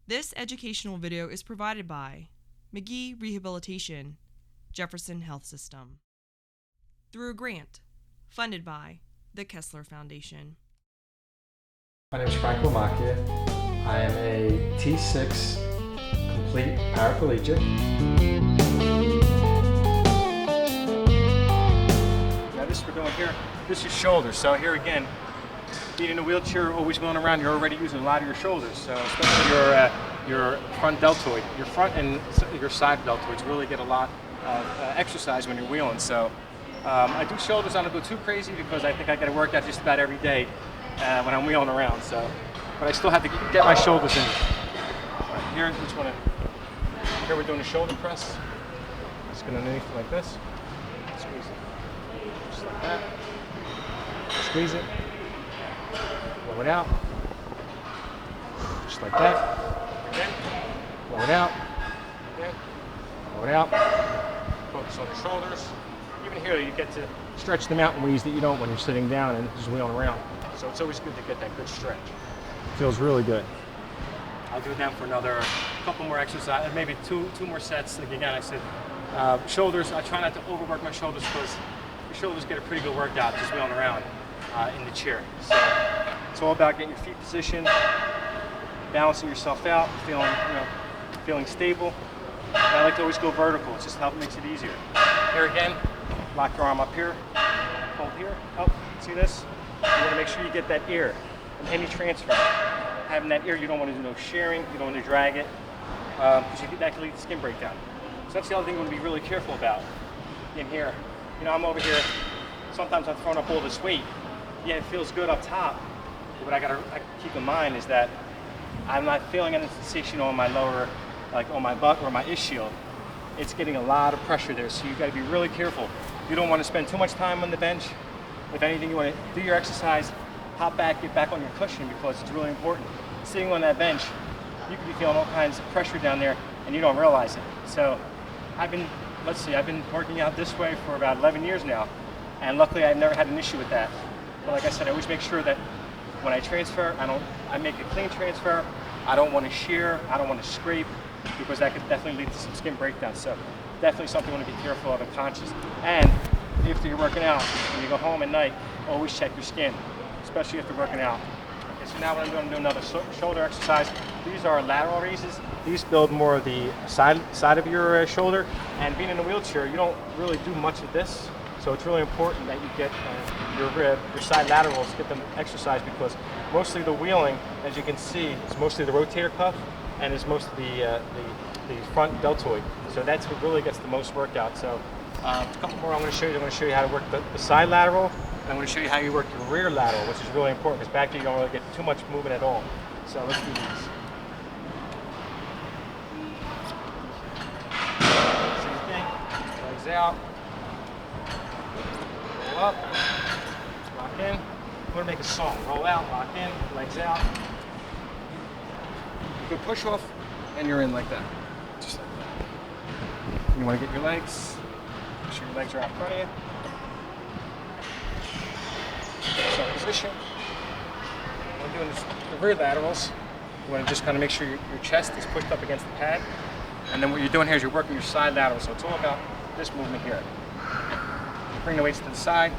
This educational video is provided by Magee Rehabilitation, Jefferson Health System, through a grant funded by the Kessler Foundation. My name is Magee. I am a T6 complete paraplegic. Now this we're doing here, this is shoulders. So here again, being in a wheelchair, always going around, you're already using a lot of your shoulders. So especially your front deltoid, your front and your side deltoids really get a lot of exercise when you're wheeling. So I do shoulders. I don't go too crazy because I think I got to work out just about every day when I'm wheeling around. So, but I still have to get my shoulders in. Right, here, here we're doing a shoulder press. Just going underneath like this. Squeeze it. Just like that. Squeeze it. Blow it out. Just like that. Again. Blow it out. Again. Blow it out. Focus on the shoulders. Even here, you get to stretch them out in ways that you don't when you're sitting down and just wheeling around. So it's always good to get that good stretch. Feels really good. I'll do it now for another couple more exercises, maybe two more sets. Like again, I said, shoulders. I try not to overwork my shoulders because your shoulders get a pretty good workout just wheeling around in the chair. So it's all about getting your feet positioned, balancing yourself out, feeling stable. And I like to always go vertical. It just makes it easier. Here again, lock your arm up here, hold here, up. See this? You want to make sure you get that ear in any transfer. Having that ear, you don't want to do no shearing, you don't want to drag it, because that can lead to skin breakdown. So that's the other thing you want to be really careful about. In here, I'm over here, sometimes I'm throwing up all this weight. Yeah, it feels good up top, but what I gotta keep in mind is that I'm not feeling any sensation on my lower, like on my butt or my ischial. It's getting a lot of pressure there, so you gotta be really careful. You don't want to spend too much time on the bench. If anything, you want to do your exercise, hop back, get back on your cushion because it's really important. Sitting on that bench, you could be feeling all kinds of pressure down there and you don't realize it. So I've been working out this way for about 11 years now, and luckily I've never had an issue with that. But like I said, I always make sure that when I transfer, I make a clean transfer. I don't want to shear, I don't want to scrape, because that could definitely lead to some skin breakdown. So definitely something you want to be careful of and conscious. And if you're working out, when you go home at night, always check your skin, especially if you're working out. Okay, so now what I'm doing, another shoulder exercise. These are lateral raises. These build more of the side of your shoulder. And being in a wheelchair, you don't really do much of this. So it's really important that you get your side laterals, get them exercised, because mostly the wheeling, as you can see, is mostly the rotator cuff and is most of the front deltoid. So that's what really gets the most workout. So a couple more I'm going to show you. I'm going to show you how to work the side lateral, and I'm going to show you how you work your rear lateral, which is really important because back here you don't really get too much movement at all. So let's do these. Same thing. Legs out. Roll up. Lock in. I'm going to make a song. Roll out, lock in, legs out. You can push off, and you're in like that. Just like that. You want to get your legs. Make sure your legs are out in front of you. So position. When we're doing the rear laterals, you want to just kind of make sure your chest is pushed up against the pad. And then what you're doing here is you're working your side lateral. So it's all about this movement here. Bring the weights to the side.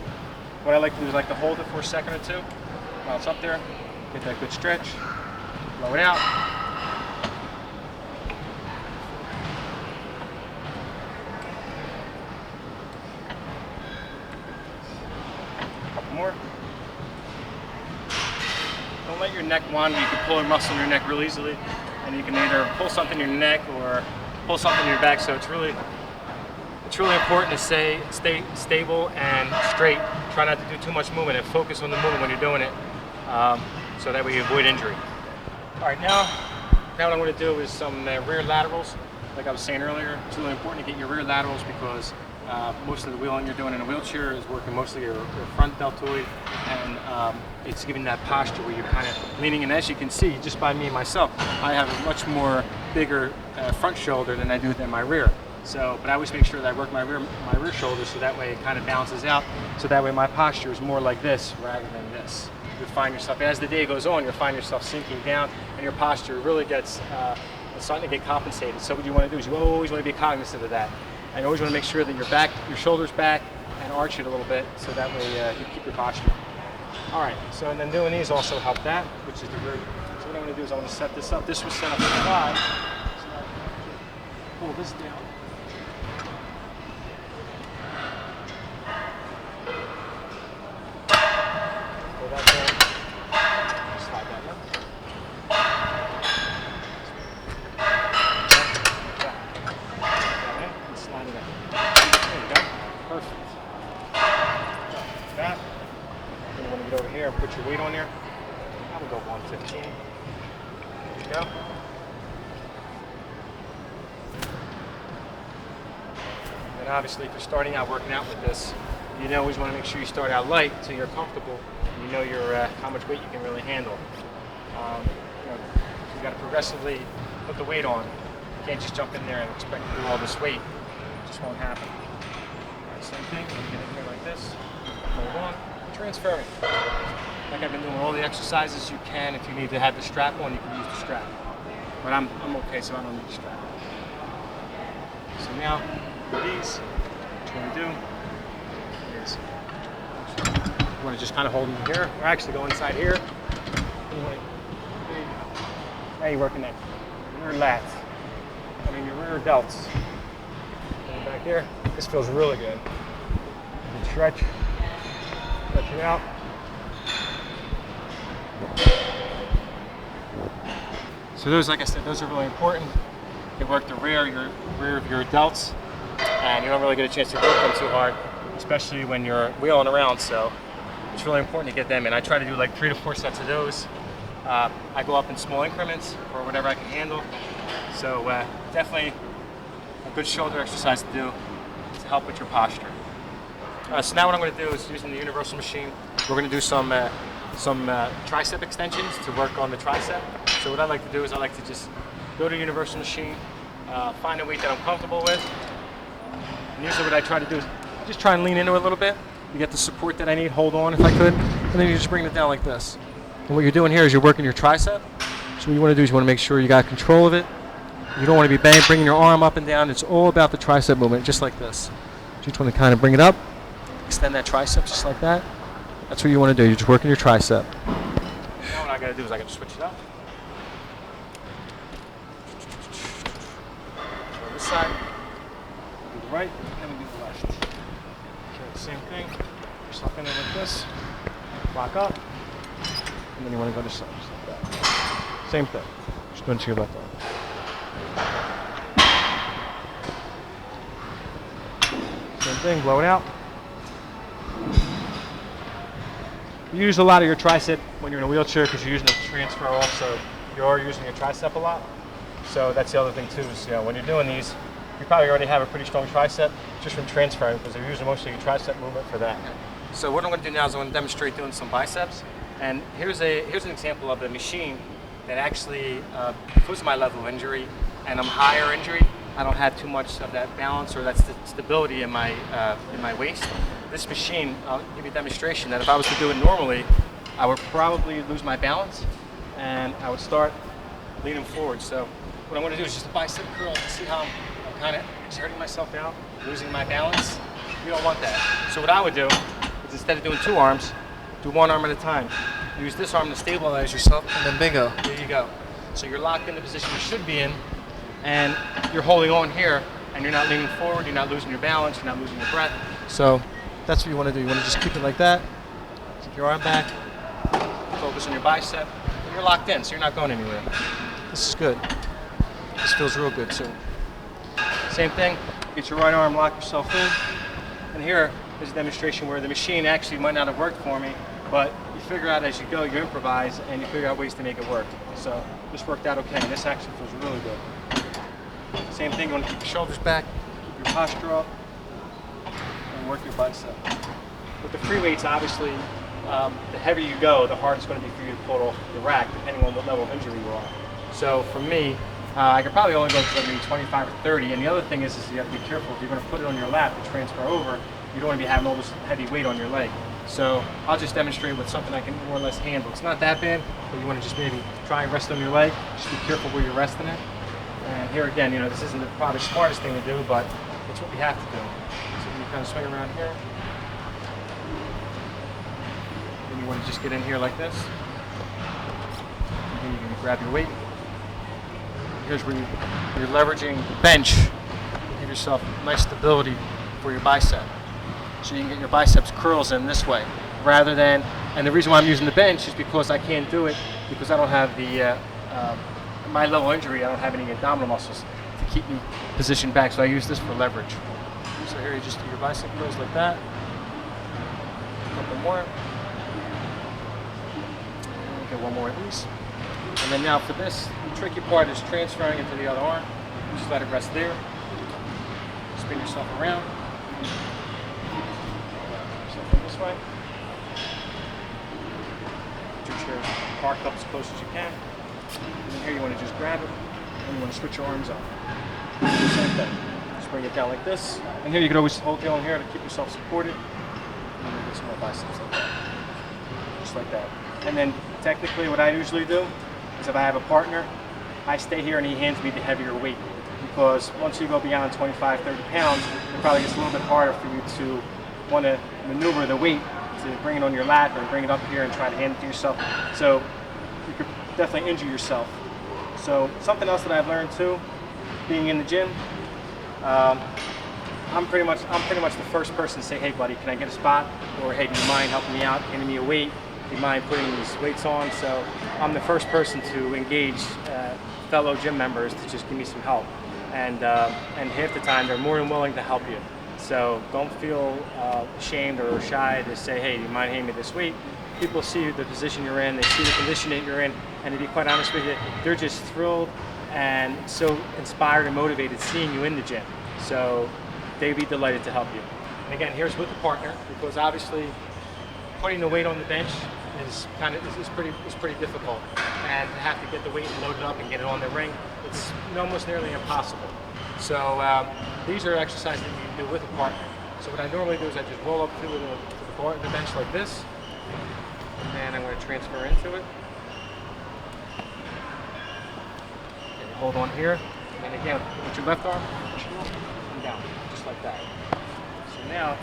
What I like to do is like to hold it for a second or two while it's up there. Get that good stretch. Blow it out. More. Don't let your neck wander. You can pull a muscle in your neck real easily, and you can either pull something in your neck or pull something in your back. So it's really important to stay stable and straight. Try not to do too much movement and focus on the movement when you're doing it, so that way you avoid injury. All right, now what I'm going to do is some rear laterals. Like I was saying earlier, it's really important to get your rear laterals because most of the wheeling you're doing in a wheelchair is working mostly your front deltoid, and it's giving that posture where you're kind of leaning. And as you can see, just by me myself, I have a much more bigger front shoulder than I do than my rear. So, but I always make sure that I work my rear shoulder so that way it kind of balances out. So that way my posture is more like this rather than this. you find yourself, as the day goes on, you'll find yourself sinking down, and your posture really gets starting to get compensated. So what you want to do is you always want to be cognizant of that. And you always want to make sure that your shoulders back, and arch it a little bit, so that way you keep your posture. All right, so and then doing these also help that, which is the rear. So what I'm going to do is I want to set this up. This was set up for 5. So I pull this down. Pull that down. Slide that up. And slide it up. There you go. Perfect. That. Then you want to get over here and put your weight on there. I would go 115. There you go. And obviously, if you're starting out working out with this, you always want to make sure you start out light so you're comfortable. And you know how much weight you can really handle. You got to progressively put the weight on. You can't just jump in there and expect to do all this weight. It just won't happen. All right, same thing. You get in here like this. Hold on. Transferring. Like I've been doing all the exercises you can. If you need to have the strap on, you can use the strap. But I'm okay, so I don't need the strap. So now, with these, what you want to do is you want to just kind of hold them here. Or actually go inside here. Now you're working that rear lats. Your rear delts. And back here, this feels really good. You can stretch it out. So those, like I said, those are really important. They work the rear of your delts, and you don't really get a chance to work them too hard, especially when you're wheeling around. So it's really important to get them in. I try to do like 3 to 4 sets of those. I go up in small increments or whatever I can handle. So definitely a good shoulder exercise to do to help with your posture. So now what I'm going to do is, using the universal machine, we're going to do some tricep extensions to work on the tricep. So what I like to do is I like to just go to the universal machine, find a weight that I'm comfortable with. And usually what I try to do is just try and lean into it a little bit. You get the support that I need, hold on if I could, and then you just bring it down like this. And what you're doing here is you're working your tricep. So what you want to do is you want to make sure you got control of it. You don't want to be bringing your arm up and down. It's all about the tricep movement, just like this. You just want to kind of bring it up, extend that tricep just like that. That's what you want to do. You're just working your tricep. Now what I got to do is I got to switch it up. So this side, do the right, and then we do the left. Okay, the same thing. Just lock in there like this. Lock up. And then you want to go this side, just like that. Same thing. Just go into your left arm. Same thing, blow it out. You use a lot of your tricep when you're in a wheelchair because you're using it to transfer also. You are using your tricep a lot. So that's the other thing too, is when you're doing these, you probably already have a pretty strong tricep just from transferring because you're using mostly your tricep movement for that. So what I'm going to do now is I'm going to demonstrate doing some biceps. And here's an example of the machine that actually, because of my level of injury and I'm higher injury, I don't have too much of that balance or that stability in my waist. This machine, I'll give you a demonstration that if I was to do it normally, I would probably lose my balance and I would start leaning forward. So what I want to do is just a bicep curl. See how I'm kind of exerting myself out, losing my balance? You don't want that. So what I would do is, instead of doing 2 arms, do 1 arm at a time. Use this arm to stabilize yourself, and then bingo, there you go. So you're locked in the position you should be in, and you're holding on here, and you're not leaning forward, you're not losing your balance, you're not losing your breath. So that's what you want to do. You want to just keep it like that. Keep your arm back, focus on your bicep. You're locked in, so you're not going anywhere. This is good. This feels real good too. Same thing, get your right arm, lock yourself in. And here is a demonstration where the machine actually might not have worked for me, but you figure out as you go, you improvise, and you figure out ways to make it work. So this worked out okay, and this actually feels really good. Same thing, you want to keep your shoulders back, keep your posture up, and work your bicep. With the free weights, obviously, the heavier you go, the harder it's going to be for you to pull off the rack, depending on what level of injury you are. So for me, I could probably only go to maybe 25 or 30, and the other thing is you have to be careful if you're going to put it on your lap to transfer over. you don't want to be having all this heavy weight on your leg. So I'll just demonstrate with something I can more or less handle. It's not that bad, but you want to just maybe try and rest on your leg. Just be careful where you're resting it. And here again, you know, this isn't the probably smartest thing to do, but it's what we have to do. So you kind of swing around here. Then you want to just get in here like this. And then you're going to grab your weight. Here's where you're leveraging the bench to give yourself nice stability for your bicep. So you can get your biceps curls in this way, rather than, and the reason why I'm using the bench is because I can't do it because I don't have the, my level injury, I don't have any abdominal muscles to keep me positioned back, so I use this for leverage. So here you just do your bicep curls like that. A couple more. And get one more of these. And then now for this, the tricky part is transferring it to the other arm. Just let it rest there. Spin yourself around. This way. Get your chair parked up as close as you can. And then here you want to just grab it and you want to switch your arms up. Same thing. Just bring it down like this. And here you can always hold the on here to keep yourself supported. And then get some more biceps like that. Just like that. And then technically what I usually do is if I have a partner, I stay here and he hands me the heavier weight. Because once you go beyond 25, 30 pounds, it probably gets a little bit harder for you to want to maneuver the weight to bring it on your lap or bring it up here and try to hand it to yourself. So you could definitely injure yourself. So something else that I've learned too, being in the gym, I'm pretty much the first person to say, hey buddy, can I get a spot? Or hey, do you mind helping me out, handing me a weight? Do you mind putting these weights on? So I'm the first person to engage fellow gym members to just give me some help. And half the time they're more than willing to help you. So don't feel ashamed or shy to say, hey, do you mind handing me this weight? People see the position you're in, they see the condition that you're in, and to be quite honest with you, they're just thrilled and so inspired and motivated seeing you in the gym. So they'd be delighted to help you. And again, here's with the partner, because obviously putting the weight on the bench is pretty difficult, and to have to get the weight loaded up and get it on the ring, it's almost nearly impossible. So these are exercises that you can do with a partner. So what I normally do is I just roll up to the bench like this, and then I'm going to transfer into it. And you hold on here, and again with your left arm, push it up and down, just like that. So now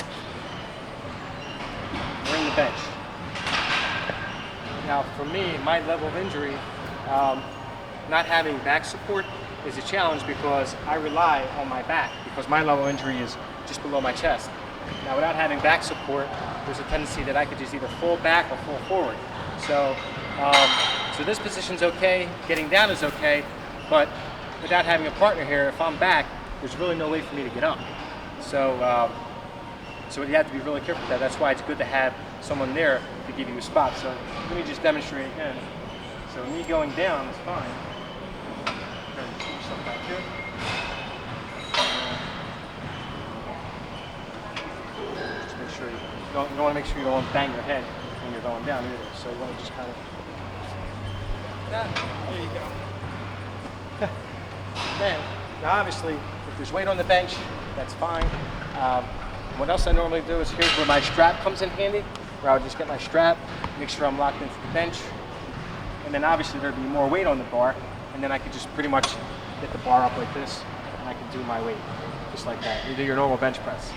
we're in the bench. Now for me, my level of injury, not having back support is a challenge because I rely on my back because my level of injury is just below my chest. Now without having back support, there's a tendency that I could just either fall back or fall forward. So, so this position's okay, getting down is okay, but without having a partner here, if I'm back, there's really no way for me to get up. So, so you have to be really careful with that. That's why it's good to have someone there to give you a spot. So let me just demonstrate again. So me going down is fine. Keep yourself back here. Just make sure you don't want to make sure you don't bang your head when you're going down either. So you want to just kind of there you go. Now obviously, if there's weight on the bench, that's fine. What else I normally do is here's where my strap comes in handy, where I'll just get my strap, make sure I'm locked into the bench, and then obviously there'd be more weight on the bar, and then I could just pretty much get the bar up like this, and I can do my weight, just like that. You do your normal bench press.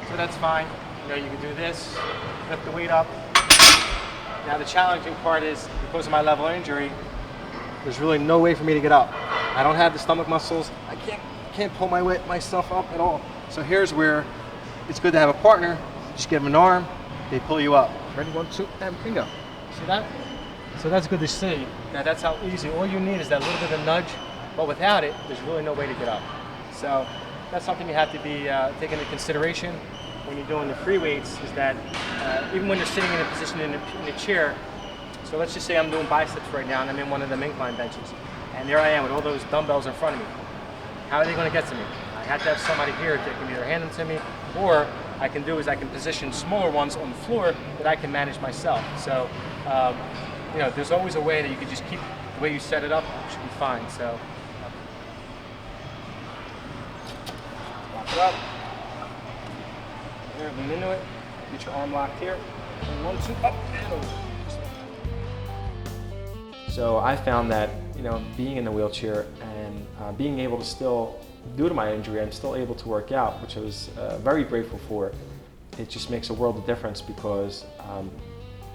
So that's fine. You know, you can do this, lift the weight up. Now the challenging part is, because of my level of injury, there's really no way for me to get up. I don't have the stomach muscles. I can't pull myself up at all. So here's where it's good to have a partner. Just give them an arm, they pull you up. Ready? 1, 2, and bingo. See that? So that's good to see. Now that's how easy. All you need is that little bit of a nudge, but without it, there's really no way to get up. So that's something you have to be taking into consideration when you're doing the free weights, is that even when you're sitting in a position in a chair, so let's just say I'm doing biceps right now and I'm in one of them incline benches, and there I am with all those dumbbells in front of me. How are they going to get to me? I have to have somebody here that can either hand them to me, or I can do is I can position smaller ones on the floor that I can manage myself. So, you know, there's always a way that you can just keep the way you set it up, it should be fine. So, lock it up. There. here, lean into it, get your arm locked here, and 1, 2, up and over. So I found that, being in the wheelchair and being able to still, due to my injury, I'm still able to work out, which I was very grateful for. It just makes a world of difference because,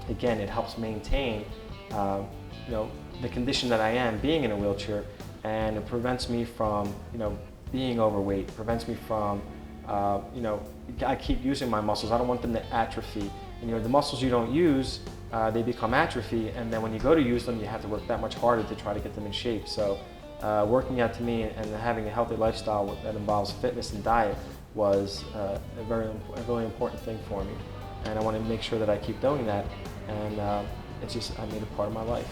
again, it helps maintain, the condition that I am, being in a wheelchair, and it prevents me from, being overweight, prevents me from, I keep using my muscles. I don't want them to atrophy. And, the muscles you don't use, they become atrophy, and then when you go to use them, you have to work that much harder to try to get them in shape. So working out to me and having a healthy lifestyle that involves fitness and diet was a really important thing for me. And I want to make sure that I keep doing that, and I made it part of my life.